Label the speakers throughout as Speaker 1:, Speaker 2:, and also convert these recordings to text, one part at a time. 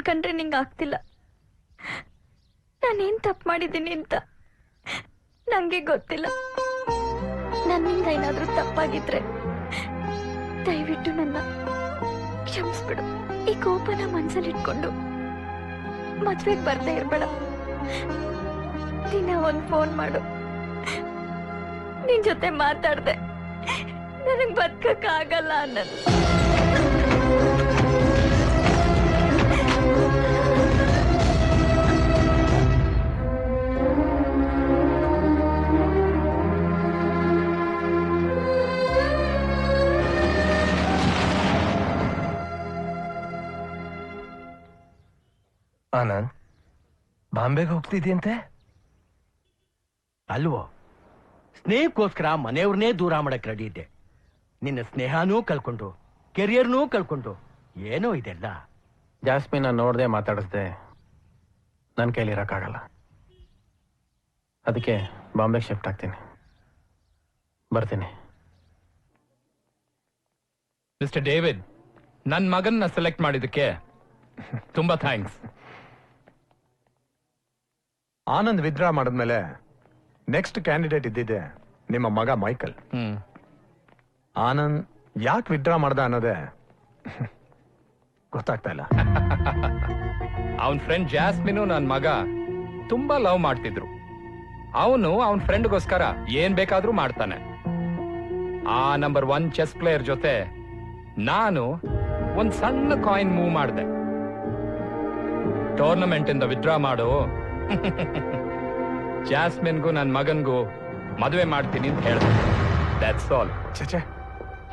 Speaker 1: ಕಂಡ್ರೆ ನಿಂಗೆ ಆಗ್ತಿಲ್ಲ. ನಾನೇನ್ ತಪ್ಪು ಮಾಡಿದ್ದೀನಿ ಅಂತ ನಂಗೆ ಗೊತ್ತಿಲ್ಲ. ನನ್ನಿಂದ ಏನಾದ್ರೂ ತಪ್ಪಾಗಿದ್ರೆ ದಯವಿಟ್ಟು ನನ್ನ ಕ್ಷಮಿಸ್ಬಿಡು. ಈ ಕೋಪನ ಮನ್ಸಲ್ಲಿ ಇಟ್ಕೊಂಡು ಮದ್ವೆಗೆ ಬರ್ದೇ ಇರ್ಬೇಡ. ದಿನ ಒಂದ್ ಫೋನ್ ಮಾಡು. ನಿನ್ ಜೊತೆ ಮಾತಾಡ್ದೆ ನನಗ್ ಬದುಕಕ್ಕಾಗಲ್ಲ ಅನ್ನೋದು.
Speaker 2: ಆನಂದ್, ಬಾಂಬೆಗೆ ಹೋಗ್ತಿದ್ಯಂತೆ
Speaker 3: ಅಲ್ವೋ? ಸ್ನೇಹಕ್ಕೋಸ್ಕರ ಮನೆಯವ್ರನ್ನೇ ದೂರ ಮಾಡಕ್ ರೆಡಿ ಇದ್ದೆ. ನಿನ್ನ ಸ್ನೇಹನೂ ಕಳ್ಕೊಂಡು ಕೆರಿಯರ್ನೂ ಕಳ್ಕೊಂಡು ಏನೋ ಇದೆಲ್ಲ.
Speaker 2: ಜಾಸ್ಮಿನ ನೋಡ್ದೆ ಮಾತಾಡಿಸ್ದೆ ನನ್ನ ಕೈಲಿ ಇರಕ್ಕಾಗಲ್ಲ. ಅದಕ್ಕೆ ಬಾಂಬೆಗೆ ಶಿಫ್ಟ್ ಆಗ್ತೀನಿ. ಬರ್ತೀನಿ.
Speaker 4: ಮಿಸ್ಟರ್ ಡೇವಿಡ್, ನನ್ನ ಮಗನ್ನ ಸೆಲೆಕ್ಟ್ ಮಾಡಿದ್ದಕ್ಕೆ ತುಂಬಾ ಥ್ಯಾಂಕ್ಸ್.
Speaker 5: ಆನಂದ್ ವಿತ್ಡ್ರಾ ಮಾಡಿದ್ಮೇಲೆ ನೆಕ್ಸ್ಟ್ ಕ್ಯಾಂಡಿಡೇಟ್ ಇದ್ದಿದ್ದೆ ನಿಮ್ಮ ಮಗ ಮೈಕಲ್. ಆನಂದ್ ಯಾಕೆ ವಿತ್ಡ್ರಾ ಮಾಡ್ದ ಅನ್ನೋದೇ ಗೊತ್ತಾಗ್ತಾ ಇಲ್ಲ.
Speaker 4: ಅವನ್ ಫ್ರೆಂಡ್ ಜಾಸ್ಮಿನು ನನ್ನ ಮಗ ತುಂಬಾ ಲವ್ ಮಾಡ್ತಿದ್ರು. ಅವನು ಅವನ್ ಫ್ರೆಂಡ್ಗೋಸ್ಕರ ಏನ್ ಬೇಕಾದ್ರೂ ಮಾಡ್ತಾನೆ. ಆ ನಂಬರ್ 1 ಚೆಸ್ ಪ್ಲೇಯರ್ ಜೊತೆ ನಾನು ಒಂದ್ ಸಣ್ಣ ಕಾಯಿನ್ ಮೂವ್ ಮಾಡಿದೆ. ಟೂರ್ನಮೆಂಟ್ ಇಂದ ವಿತ್ಡ್ರಾ ಮಾಡು, ಜಾಸ್ಮಿನ್ಗೂ ನನ್ನ ಮಗನ್ಗೂ ಮದುವೆ ಮಾಡ್ತೀನಿ ಅಂತ ಹೇಳಿದೆ. That's all.
Speaker 5: ಚೇಚೆ,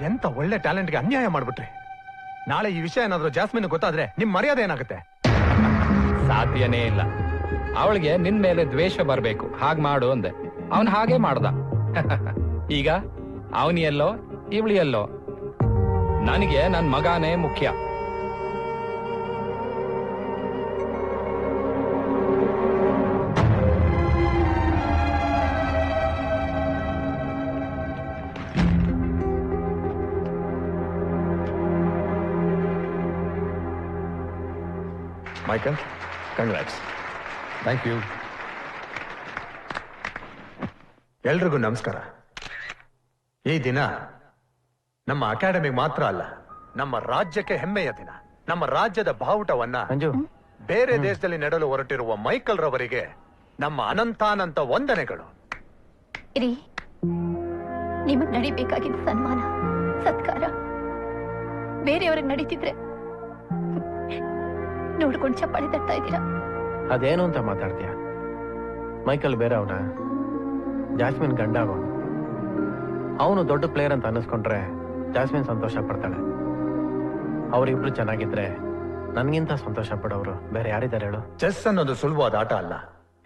Speaker 5: ಎಂತ ಒಳ್ಳೆ ಟ್ಯಾಲೆಂಟ್ಗೆ ಅನ್ಯಾಯ ಮಾಡ್ಬಿಟ್ರಿ. ನಾಳೆ ಈ ವಿಷಯ ಏನಾದ್ರೂ ಜಾಸ್ಮಿನ್ ಗೊತ್ತಾದ್ರೆ ನಿಮ್ ಮರ್ಯಾದೆ ಏನಾಗುತ್ತೆ?
Speaker 4: ಸಾಧ್ಯನೇ ಇಲ್ಲ. ಅವಳಿಗೆ ನಿನ್ ಮೇಲೆ ದ್ವೇಷ ಬರ್ಬೇಕು, ಹಾಗ್ ಮಾಡು ಅಂದೆ. ಅವನ್ ಹಾಗೆ ಮಾಡ್ದ. ಈಗ ಅವನಿ ಎಲ್ಲೋ ಇವಳಿ ಎಲ್ಲೋ. ನನಗೆ ನನ್ ಮಗನೇ ಮುಖ್ಯ.
Speaker 5: Michael, congrats.
Speaker 6: Thank you.
Speaker 5: ಎಲ್ರಿಗೂ ನಮಸ್ಕಾರ. ಈ ದಿನ ನಮ್ಮ ಅಕಾಡೆಮಿಗೆ ಮಾತ್ರ ಅಲ್ಲ, ನಮ್ಮ ರಾಜ್ಯಕ್ಕೆ ಹೆಮ್ಮೆಯ ದಿನ. ನಮ್ಮ ರಾಜ್ಯದ ಬಾವುಟವನ್ನ ಬೇರೆ ದೇಶದಲ್ಲಿ ನೆಡಲು ಹೊರಟಿರುವ ಮೈಕಲ್ ರವರಿಗೆ ನಮ್ಮ ಅನಂತಾನಂತ ವಂದನೆಗಳು.
Speaker 1: ಇರಿ, ನಿಮಗ್ ನಡಿಬೇಕಾಗಿದ್ದ ಸನ್ಮಾನ ಸತ್ಕಾರ ಬೇರೆಯವ್ರಿಗೆ ನಡೀತಿದ್ರೆ ನೋಡ್ಕೊಂಡು ಚಪ್ಪಾಳೆ ತಟ್ತಾ ಇದ್ದೀರಾ.
Speaker 2: ಅದೇನು ಅಂತ ಮಾತಾಡ್ತೀಯ? ಮೈಕಲ್ ಬೇರೆ ಅವನ, ಜಾಸ್ಮಿನ್ ಗಂಡ ಅವನು. ಅವನು ದೊಡ್ಡ ಪ್ಲೇಯರ್ ಅಂತ ಅನ್ನಿಸ್ಕೊಂಡ್ರೆ ಜಾಸ್ಮಿನ್ ಸಂತೋಷ ಪಡ್ತಾಳೆ. ಅವರಿಬ್ರು ಚೆನ್ನಾಗಿದ್ರೆ ನನ್ಗಿಂತ ಸಂತೋಷ ಪಡೋರು ಬೇರೆ ಯಾರಿದ್ದಾರೆ ಹೇಳು?
Speaker 5: ಚೆಸ್ ಅನ್ನೋದು ಸುಲಭವಾದ ಆಟ ಅಲ್ಲ.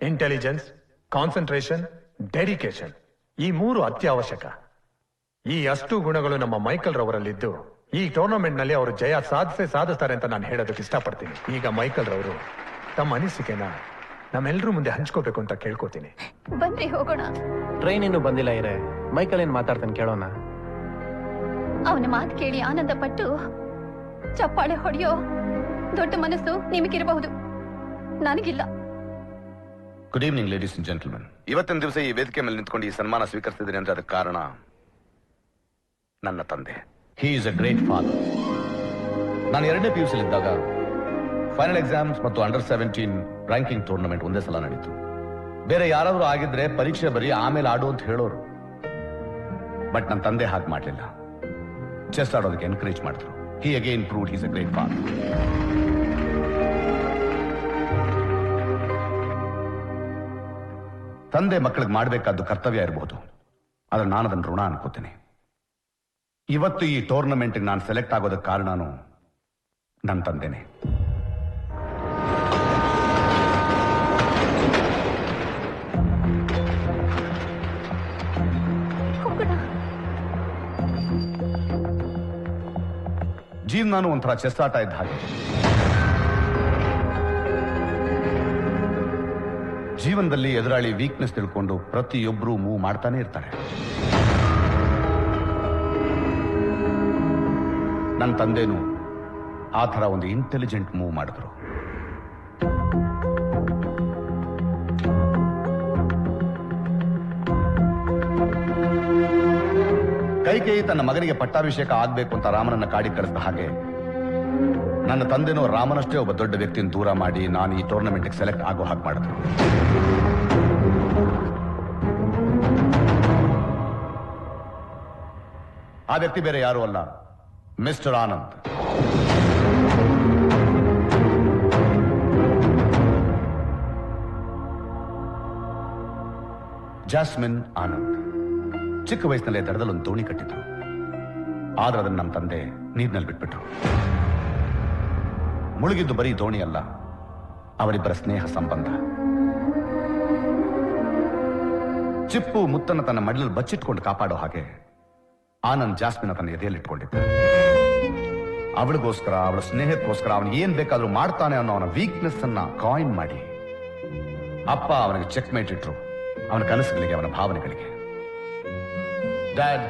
Speaker 5: ಇಂಟೆಲಿಜೆನ್ಸ್, ಕಾನ್ಸಂಟ್ರೇಷನ್, ಡೆಡಿಕೇಶನ್, ಈ 3 ಅತ್ಯವಶ್ಯಕ. ಈ ಅಷ್ಟು ಗುಣಗಳು ನಮ್ಮ ಮೈಕಲ್ ರವರಲ್ಲಿದ್ದು ಈ ಟೂರ್ನಮೆಂಟ್ ನಲ್ಲಿ ಅವರು ಜಯ ಸಾಧಿಸ್ತಾರೆ ಅಂತ ನಾನು ಹೇಳೋದಕ್ಕೆ ಇಷ್ಟಪಡ್ತೀನಿ. ಈಗ ಮೈಕಲ್ ರವರು ತಮ್ಮ ಅನಿಸಿಕೆನ ನಮ್ಮೆಲ್ಲರೂ ಮುಂದೆ ಹಂಚ್ಕೋಬೇಕು ಅಂತ ಕೇಳ್ಕೋತೀನಿ.
Speaker 1: ಬನ್ರಿ ಹೋಗೋಣ.
Speaker 2: ಟ್ರೈನ್ ಇನ್ನು ಬಂದಿಲ್ಲ ಇರೇ. ಮೈಕಲ್ ಏನ್ ಮಾತಾಡ್ತಾನೆ ಕೇಳೋಣ.
Speaker 1: ಅವನ ಮಾತು ಕೇಳಿ ಆನಂದ ಪಟ್ಟು ಚಪ್ಪಾಳೆ ಹೊಡೆಯೋ ದೊಡ್ಡ ಮನಸ್ಸು ನಿಮಗಿರಬಹುದು, ನನಗಿಲ್ಲ.
Speaker 6: Good evening ladies and gentlemen. ಇವತ್ತಿನ ದಿವಸ ಈ ವೇದಿಕೆ ಮೇಲೆ ನಿಂತ್ಕೊಂಡು ಈ ಸನ್ಮಾನ ಸ್ವೀಕರಿಸಿದ್ದೀನಿ ಅಂತ ಅದಕ್ಕೆ ಕಾರಣ ನನ್ನ ತಂದೆ. ಹಿ ಈಸ್ ಅ ಗ್ರೇಟ್ ಫಾದರ್. ನಾನು 2ನೇ PUC ಇದ್ದಾಗ ಫೈನಲ್ ಎಕ್ಸಾಮ್ಸ್ ಮತ್ತು ಅಂಡರ್ 17 ರ್ಯಾಂಕಿಂಗ್ ಟೂರ್ನಮೆಂಟ್ ಒಂದೇ ಸಲ ನಡೀತು. ಬೇರೆ ಯಾರಾದ್ರೂ ಆಗಿದ್ರೆ ಪರೀಕ್ಷೆ ಬರೀ ಆಮೇಲೆ ಆಡು ಅಂತ ಹೇಳೋರು. ಬಟ್ ನನ್ನ ತಂದೆ ಹಾಗೆ ಮಾಡಲಿಲ್ಲ. ಚೆಸ್ ಆಡೋದಕ್ಕೆ ಎನ್ಕರೇಜ್ ಮಾಡಿದ್ರು. He again proved he is a great father. ತಂದೆ ಮಕ್ಕಳಿಗೆ ಮಾಡಬೇಕಾದ್ದು ಕರ್ತವ್ಯ ಇರಬಹುದು, ಆದ್ರೆ ನಾನು ಅದನ್ನು ಋಣ ಅನ್ಕೋತೀನಿ. ಇವತ್ತು ಈ ಟೂರ್ನಮೆಂಟ್ಗೆ ನಾನು ಸೆಲೆಕ್ಟ್ ಆಗೋದಕ್ಕೆ ಕಾರಣನೂ ನನ್ನ ತಂದೆನೇ. ಜೀವನಾನು ಒಂಥರ ಚೆಸ್ ಆಟ ಇದ್ದ ಹಾಗೆ. ಜೀವನದಲ್ಲಿ ಎದುರಾಳಿ ವೀಕ್ನೆಸ್ ತಿಳ್ಕೊಂಡು ಪ್ರತಿಯೊಬ್ಬರೂ ಮೂವ್ ಮಾಡ್ತಾನೆ ಇರ್ತಾರೆ. ನನ್ನ ತಂದೆನೂ ಆ ಥರ ಒಂದು ಇಂಟೆಲಿಜೆಂಟ್ ಮೂವ್ ಮಾಡಿದ್ರು. ಕೈಕೇಯಿ ತನ್ನ ಮಗನಿಗೆ ಪಟ್ಟಾಭಿಷೇಕ ಆಗ್ಬೇಕು ಅಂತ ರಾಮನನ್ನ ಕಾಡಿ ಕಳಿಸಿದ ಹಾಗೆ ನನ್ನ ತಂದೆನೋ ರಾಮನಷ್ಟೇ ಒಬ್ಬ ದೊಡ್ಡ ವ್ಯಕ್ತಿಯನ್ನು ದೂರ ಮಾಡಿ ನಾನು ಈ ಟೂರ್ನಮೆಂಟ್ಗೆ ಸೆಲೆಕ್ಟ್ ಆಗೋ ಹಾಗೆ ಮಾಡಿದ್ರು. ಆ ವ್ಯಕ್ತಿ ಬೇರೆ ಯಾರು ಅಲ್ಲ, ಮಿಸ್ಟರ್ ಆನಂದ್. ಜಾಸ್ಮಿನ್ ಆನಂದ್ ಚಿಕ್ಕ ವಯಸ್ಸಿನಲ್ಲೇ ದಡದಲ್ಲಿ ಒಂದು ದೋಣಿ ಕಟ್ಟಿದ್ರು. ಆದ್ರೆ ಅದನ್ನು ನಮ್ಮ ತಂದೆ ನೀರಿನಲ್ಲಿ ಬಿಟ್ಬಿಟ್ರು. ಮುಳುಗಿದ್ದು ಬರೀ ದೋಣಿ ಅಲ್ಲ, ಅವರಿಬ್ಬರ ಸ್ನೇಹ ಸಂಬಂಧ. ಚಿಪ್ಪು ಮುತ್ತನ್ನು ತನ್ನ ಮಡಿಲಲ್ಲಿ ಬಚ್ಚಿಟ್ಕೊಂಡು ಕಾಪಾಡೋ ಹಾಗೆ ಆನಂದ್ ಜಾಸ್ಮಿನ್ ತನ್ನ ಎದೆಯಲ್ಲಿಟ್ಕೊಂಡಿದ್ದ. ಅವಳಿಗೋಸ್ಕರ, ಅವಳ ಸ್ನೇಹಕ್ಕೋಸ್ಕರ ಅವನು ಏನ್ ಬೇಕಾದ್ರೂ ಮಾಡ್ತಾನೆ ಅನ್ನೋ ಅವನ ವೀಕ್ನೆಸ್ ಅನ್ನ ಕಾಯಿನ್ ಮಾಡಿ ಅಪ್ಪ ಅವನಿಗೆ ಚೆಕ್ ಮೇಟ್ ಇಟ್ರು. ಅವನ ಕನಸುಗಳಿಗೆ, ಅವನ ಭಾವನೆಗಳಿಗೆ. ಡ್ಯಾಡ್,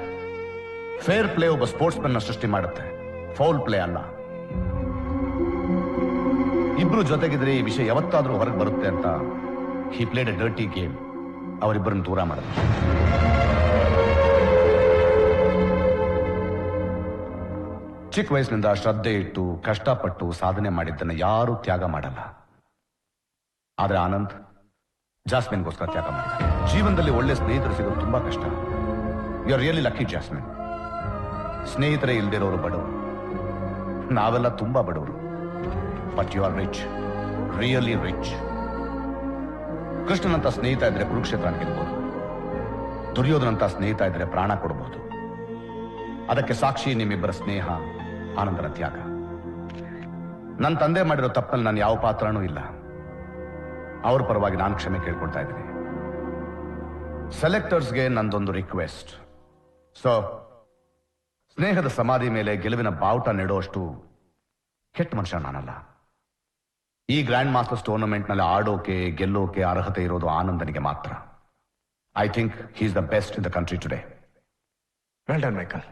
Speaker 6: ಫೇರ್ ಪ್ಲೇ ಒಬ್ಬ ಸ್ಪೋರ್ಟ್ಸ್ ಮನ್ ಸೃಷ್ಟಿ ಮಾಡುತ್ತೆ, ಫೌಲ್ ಪ್ಲೇ ಅಲ್ಲ. ಇಬ್ರು ಜೊತೆಗಿದ್ರೆ ಈ ವಿಷಯ ಯಾವತ್ತಾದ್ರೂ ಹೊರಗೆ ಬರುತ್ತೆ ಅಂತ ಹಿ ಪ್ಲೇಡ್ ಎ ಡರ್ಟಿ ಗೇಮ್. ಅವರಿಬ್ಬರನ್ನು ದೂರ ಮಾಡಿದ್ರು. ಚಿಕ್ಕ ವಯಸ್ಸಿನಿಂದ ಶ್ರದ್ಧೆ ಇಟ್ಟು ಕಷ್ಟಪಟ್ಟು ಸಾಧನೆ ಮಾಡಿದ್ದನ್ನು ಯಾರೂ ತ್ಯಾಗ ಮಾಡಲ್ಲ. ಆದ್ರೆ ಆನಂದ್ ಜಾಸ್ಮಿನ್ಗೋಸ್ಕರ ತ್ಯಾಗ ಮಾಡಿದ. ಜೀವನದಲ್ಲಿ ಒಳ್ಳೆ ಸ್ನೇಹಿತರು ಸಿಗೋದು ತುಂಬಾ ಕಷ್ಟ. You are really lucky Jasmine. ಸ್ನೇಹಿತರೇ ಇಲ್ದಿರೋರು ಬಡವರು, ನಾವೆಲ್ಲ ತುಂಬಾ ಬಡವರು. But you are rich, really rich. ಕೃಷ್ಣನಂತ ಸ್ನೇಹಿತ ಇದ್ರೆ ಕುರುಕ್ಷೇತ್ರ ಗೆಲ್ಬಹುದು, ದುರ್ಯೋಧನಂತ ಸ್ನೇಹಿತ ಇದ್ರೆ ಪ್ರಾಣ ಕೊಡಬಹುದು. ಅದಕ್ಕೆ ಸಾಕ್ಷಿ ನಿಮ್ಮಿಬ್ಬರ ಸ್ನೇಹ, ಆನಂದರ ತ್ಯಾಗ. ನನ್ನ ತಂದೆ ಮಾಡಿರೋ ತಪ್ಪಲ್ಲಿ ನಾನು ಯಾವ ಪಾತ್ರನೂ ಇಲ್ಲ. ಅವ್ರ ಪರವಾಗಿ ನಾನು ಕ್ಷಮೆ ಕೇಳ್ಕೊಳ್ತಾ ಇದ್ದೀನಿ. ಸೆಲೆಕ್ಟರ್ಸ್ಗೆ ನಂದೊಂದು ರಿಕ್ವೆಸ್ಟ್. ಸೊ ಸ್ನೇಹದ ಸಮಾಧಿ ಮೇಲೆ ಗೆಲುವಿನ ಬಾವುಟ ನೆಡುವಷ್ಟು ಕೆಟ್ಟ ಮನುಷ್ಯ ನಾನಲ್ಲ. ಈ ಗ್ರ್ಯಾಂಡ್ ಮಾಸ್ಟರ್ಸ್ ಟೂರ್ನಮೆಂಟ್ ನಲ್ಲಿ ಆಡೋಕೆ ಗೆಲ್ಲೋಕೆ ಅರ್ಹತೆ ಇರೋದು ಆನಂದನಿಗೆ ಮಾತ್ರ. I think he is the best in the country today.
Speaker 5: Well done Michael.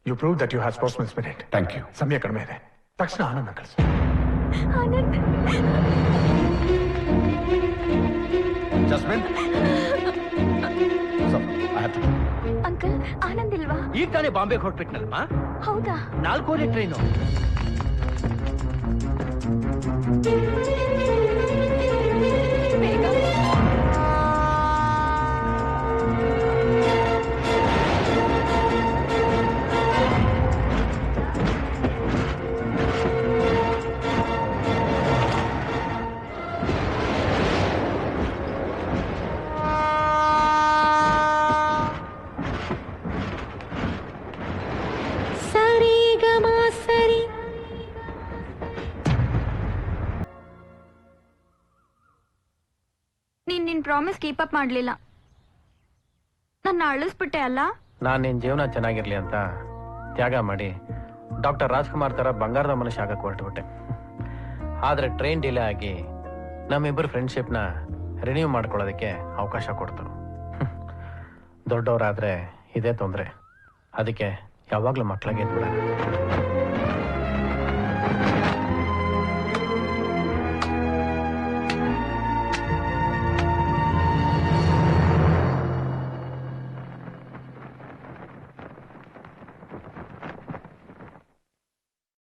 Speaker 5: You prove that you have sportsman spirit.
Speaker 6: Thank you.
Speaker 5: ಸಮಯ ಕಡಿಮೆ ಇದೆ, ತಕ್ಷಣ ಆನಂದ ಕಳಿಸು.
Speaker 1: ಆನಂದ್,
Speaker 6: ಜಸ್ಮಿನ್,
Speaker 1: ಅಂಕಲ್, ಆನಂದ್ ಇಲ್ವಾ?
Speaker 3: ಈಗ ತಾನೇ ಬಾಂಬೆಗೆ ಹೊರಟ್ಬಿಟ್ನಲ್ಮ.
Speaker 1: ಹೌದಾ?
Speaker 3: 4 ಟ್ರೈನು.
Speaker 1: ಬೇಗ.
Speaker 7: ನಿನ್ ಪ್ರಾಮಿಸ್ ಕೀಪ್ ಅಪ್ ಮಾಡ್ಲಿಲ್ಲ. ನನ್ನ ಅಳಿಸ್ಬಿಟ್ಟೆ ಅಲ್ಲ.
Speaker 2: ನಾನು ನಿನ್ ಜೀವನ ಚೆನ್ನಾಗಿರ್ಲಿ ಅಂತ ತ್ಯಾಗ ಮಾಡಿ ಡಾಕ್ಟರ್ ರಾಜ್ಕುಮಾರ್ ತರ ಬಂಗಾರದ ಮನುಷ್ಯ ಆಗಕ್ಕೆ ಹೊರಟುಬಿಟ್ಟೆ. ಆದ್ರೆ ಟ್ರೈನ್ ಡಿಲೇ ಆಗಿ ನಮ್ಮಿಬ್ಬರು ಫ್ರೆಂಡ್ಶಿಪ್ನ ರಿನ್ಯೂ ಮಾಡ್ಕೊಳ್ಳೋದಕ್ಕೆ ಅವಕಾಶ ಕೊಡ್ತು. ದೊಡ್ಡವರಾದ್ರೆ ಇದೇ ತೊಂದರೆ. ಅದಕ್ಕೆ ಯಾವಾಗ್ಲೂ ಮಕ್ಕಳಿಗೆ ಬಿಡ.